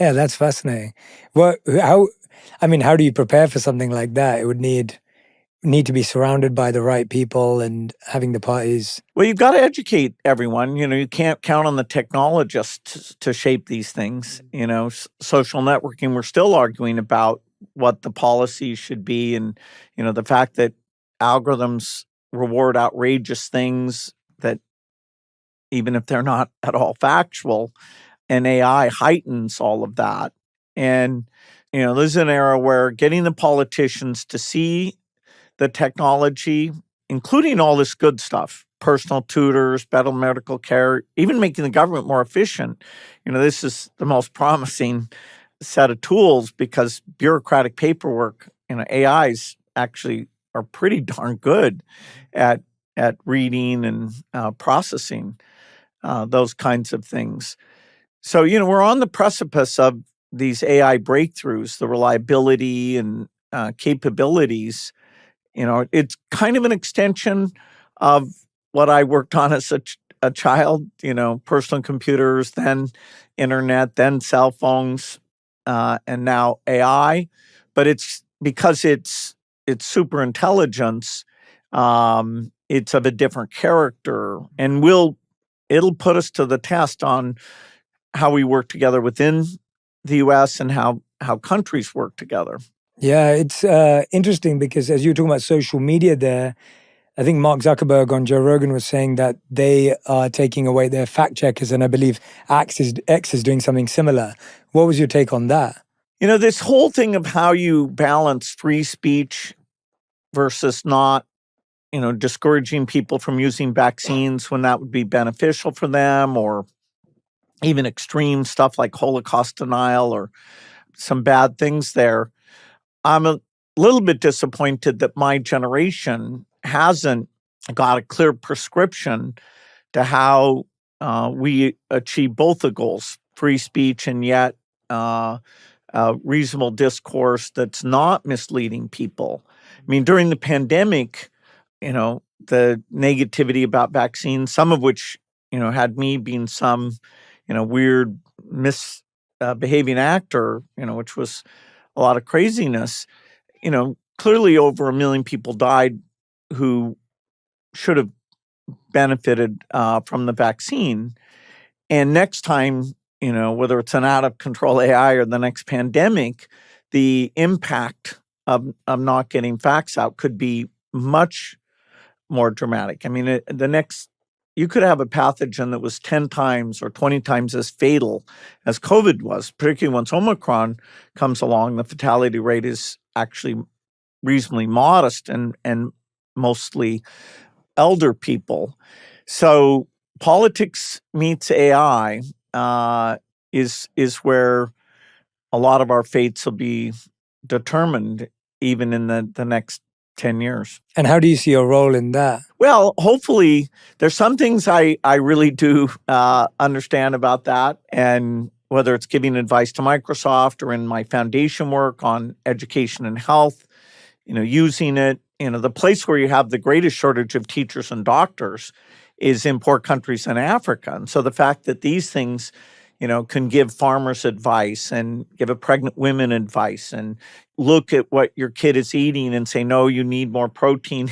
Yeah, that's fascinating. How do you prepare for something like that? It would need to be surrounded by the right people and having the parties. Well, you've got to educate everyone. You can't count on the technologists to shape these things. Social networking, we're still arguing about what the policy should be. And, the fact that algorithms reward outrageous things that even if they're not at all factual, and AI heightens all of that. And, this is an era where getting the politicians to see the technology, including all this good stuff, personal tutors, better medical care, even making the government more efficient. This is the most promising set of tools because bureaucratic paperwork, AIs actually are pretty darn good at reading and processing those kinds of things. So, we're on the precipice of these AI breakthroughs, the reliability and capabilities. It's kind of an extension of what I worked on as a child, personal computers, then internet, then cell phones, and now AI. But it's because it's super intelligence, it's of a different character, and it'll put us to the test on how we work together within the US and how countries work together. Yeah, it's interesting because as you were talking about social media there, I think Mark Zuckerberg on Joe Rogan was saying that they are taking away their fact checkers, and I believe X is doing something similar. What was your take on that? This whole thing of how you balance free speech versus not, discouraging people from using vaccines when that would be beneficial for them, or even extreme stuff like Holocaust denial or some bad things there. I'm a little bit disappointed that my generation hasn't got a clear prescription to how we achieve both the goals, free speech and yet reasonable discourse that's not misleading people. I mean, during the pandemic, the negativity about vaccines, some of which, had me being some, weird misbehaving actor, which was a lot of craziness. Clearly over 1 million people died who should have benefited from the vaccine. And next time, whether it's an out of control AI or the next pandemic, the impact of not getting facts out could be much more dramatic. I mean, you could have a pathogen that was 10 times or 20 times as fatal as COVID was, particularly once Omicron comes along. The fatality rate is actually reasonably modest and mostly elder people. So politics meets AI is where a lot of our fates will be determined, even in the next 10 years. And how do you see your role in that? Well, hopefully there's some things I really do understand about that. And whether it's giving advice to Microsoft or in my foundation work on education and health, using it, the place where you have the greatest shortage of teachers and doctors is in poor countries in Africa. And so the fact that these things, can give farmers advice and give a pregnant women advice and look at what your kid is eating and say, no, you need more protein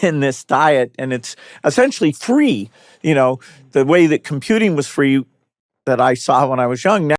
in this diet. And it's essentially free, the way that computing was free that I saw when I was young.